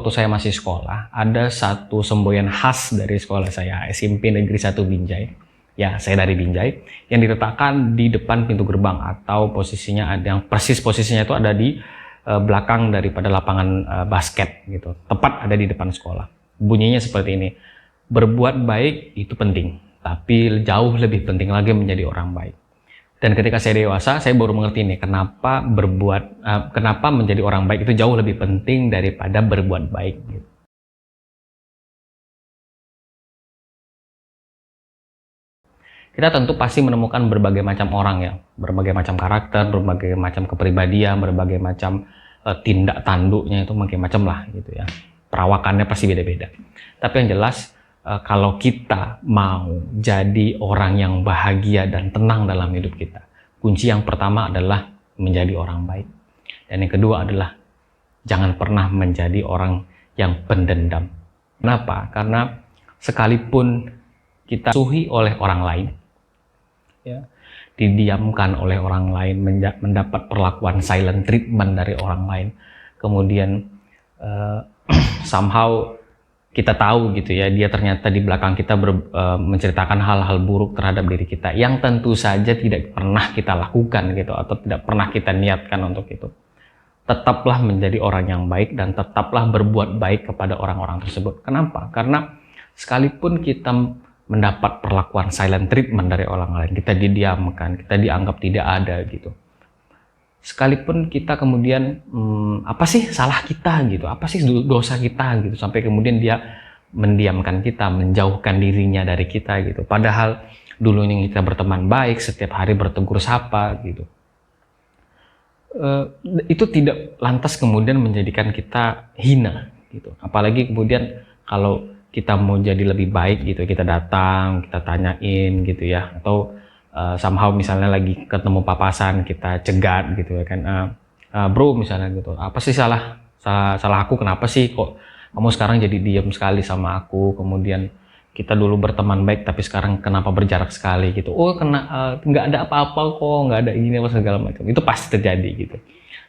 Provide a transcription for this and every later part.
waktu saya masih sekolah, ada satu semboyan khas dari sekolah saya, SMP Negeri 1 Binjai. Ya, saya dari Binjai, yang diletakkan di depan pintu gerbang, atau posisinya ada yang persis posisinya itu ada di belakang daripada lapangan basket gitu. Tepat ada di depan sekolah. Bunyinya seperti ini. Berbuat baik itu penting, tapi jauh lebih penting lagi menjadi orang baik. Dan ketika saya dewasa, saya baru mengerti nih kenapa menjadi orang baik itu jauh lebih penting daripada berbuat baik. Gitu. Kita tentu pasti menemukan berbagai macam orang ya, berbagai macam karakter, berbagai macam kepribadian, berbagai macam tindak tanduknya itu macam-macam lah gitu ya. Perawakannya pasti beda-beda. Tapi yang jelas kalau kita mau jadi orang yang bahagia dan tenang dalam hidup kita, kunci yang pertama adalah menjadi orang baik. Dan yang kedua adalah jangan pernah menjadi orang yang pendendam. Kenapa? Karena sekalipun kita suhi oleh orang lain, ya, didiamkan oleh orang lain, mendapat perlakuan silent treatment dari orang lain, kemudian somehow kita tahu gitu ya, dia ternyata di belakang kita menceritakan hal-hal buruk terhadap diri kita yang tentu saja tidak pernah kita lakukan gitu, atau tidak pernah kita niatkan untuk itu. Tetaplah menjadi orang yang baik dan tetaplah berbuat baik kepada orang-orang tersebut. Kenapa? Karena sekalipun kita mendapat perlakuan silent treatment dari orang lain, kita didiamkan, kita dianggap tidak ada gitu. Sekalipun kita kemudian apa sih salah kita gitu, apa sih dosa kita gitu, sampai kemudian dia mendiamkan kita, menjauhkan dirinya dari kita gitu. Padahal dulunya kita berteman baik, setiap hari bertegur sapa gitu. Itu tidak lantas kemudian menjadikan kita hina gitu. Apalagi kemudian kalau kita mau jadi lebih baik gitu, kita datang, kita tanyain gitu ya, atau somehow misalnya lagi ketemu papasan, kita cegat gitu ya kan, bro misalnya gitu, apa sih salah aku, kenapa sih kok kamu sekarang jadi diam sekali sama aku, kemudian kita dulu berteman baik tapi sekarang kenapa berjarak sekali gitu, oh nggak ada apa-apa kok, nggak ada ini apa segala macam, itu pasti terjadi gitu.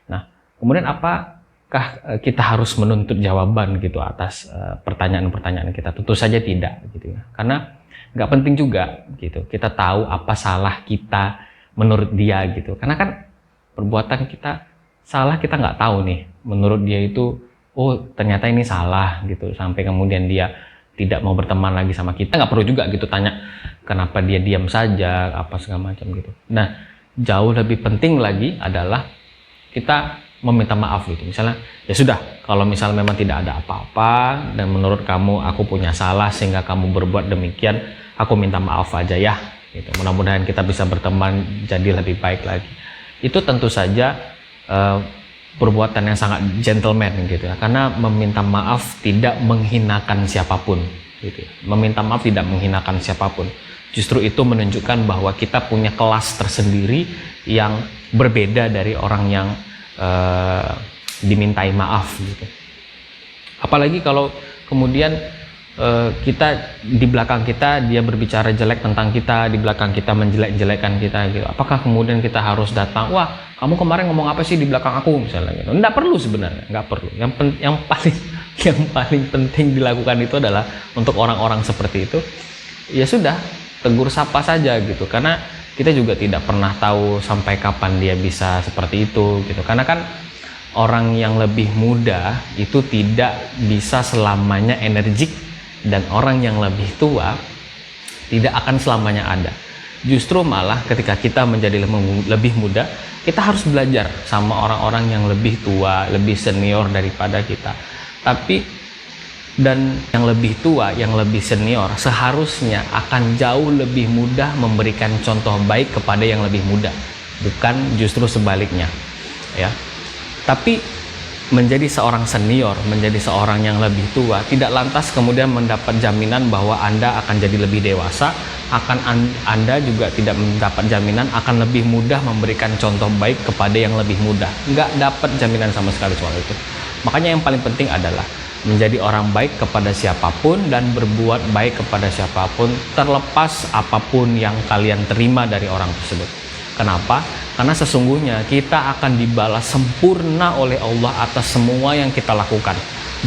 Nah kemudian apakah kita harus menuntut jawaban gitu atas pertanyaan-pertanyaan kita? Tentu saja tidak gitu ya, karena nggak penting juga gitu kita tahu apa salah kita menurut dia gitu, karena kan perbuatan kita salah kita nggak tahu nih menurut dia itu, oh ternyata ini salah gitu, sampai kemudian dia tidak mau berteman lagi sama kita. Nggak perlu juga gitu tanya kenapa dia diam saja apa segala macam gitu. Nah jauh lebih penting lagi adalah kita meminta maaf gitu. Misalnya ya sudah, kalau misalnya memang tidak ada apa-apa dan menurut kamu aku punya salah sehingga kamu berbuat demikian, aku minta maaf aja ya gitu. Mudah-mudahan kita bisa berteman jadi lebih baik lagi. Itu tentu saja perbuatan yang sangat gentleman gitu ya, karena meminta maaf tidak menghinakan siapapun gitu ya. Meminta maaf tidak menghinakan siapapun, justru itu menunjukkan bahwa kita punya kelas tersendiri yang berbeda dari orang yang dimintai maaf gitu. Apalagi kalau kemudian kita di belakang kita dia berbicara jelek tentang kita, di belakang kita menjelek-jelekkan kita gitu. Apakah kemudian kita harus datang, wah kamu kemarin ngomong apa sih di belakang aku misalnya gitu? Nggak perlu sebenarnya, nggak perlu. Yang paling penting dilakukan itu adalah untuk orang-orang seperti itu, ya sudah tegur sapa saja gitu, karena kita juga tidak pernah tahu sampai kapan dia bisa seperti itu gitu. Karena kan orang yang lebih muda itu tidak bisa selamanya energik, dan orang yang lebih tua tidak akan selamanya ada. Justru malah ketika kita menjadi lebih muda, kita harus belajar sama orang-orang yang lebih tua, lebih senior daripada kita. Tapi dan yang lebih tua, yang lebih senior seharusnya akan jauh lebih mudah memberikan contoh baik kepada yang lebih muda, bukan justru sebaliknya ya. Tapi menjadi seorang senior, menjadi seorang yang lebih tua tidak lantas kemudian mendapat jaminan bahwa Anda akan jadi lebih dewasa, Anda juga tidak mendapat jaminan akan lebih mudah memberikan contoh baik kepada yang lebih muda. Nggak dapat jaminan sama sekali soal itu. Makanya yang paling penting adalah menjadi orang baik kepada siapapun dan berbuat baik kepada siapapun, terlepas apapun yang kalian terima dari orang tersebut. Kenapa? Karena sesungguhnya kita akan dibalas sempurna oleh Allah atas semua yang kita lakukan.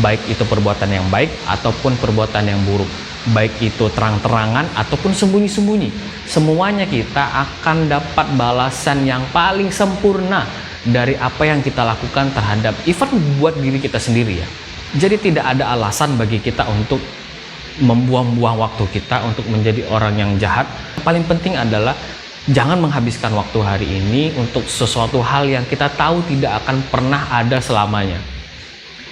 baik itu perbuatan yang baik ataupun perbuatan yang buruk, baik itu terang-terangan ataupun sembunyi-sembunyi. Semuanya kita akan dapat balasan yang paling sempurna dari apa yang kita lakukan terhadap even buat diri kita sendiri ya. Jadi tidak ada alasan bagi kita untuk membuang-buang waktu kita untuk menjadi orang yang jahat. Paling penting adalah jangan menghabiskan waktu hari ini untuk sesuatu hal yang kita tahu tidak akan pernah ada selamanya.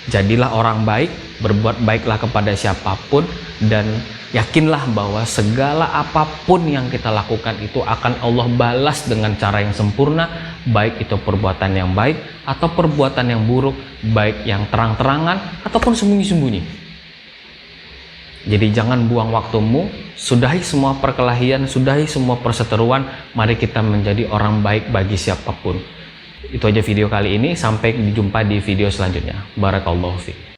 Jadilah orang baik, berbuat baiklah kepada siapapun, dan yakinlah bahwa segala apapun yang kita lakukan itu akan Allah balas dengan cara yang sempurna, baik itu perbuatan yang baik atau perbuatan yang buruk, baik yang terang-terangan ataupun sembunyi-sembunyi. Jadi jangan buang waktumu, sudahi semua perkelahian, sudahi semua perseteruan, mari kita menjadi orang baik bagi siapapun. Itu aja video kali ini, sampai jumpa di video selanjutnya. Barakallahu fiik.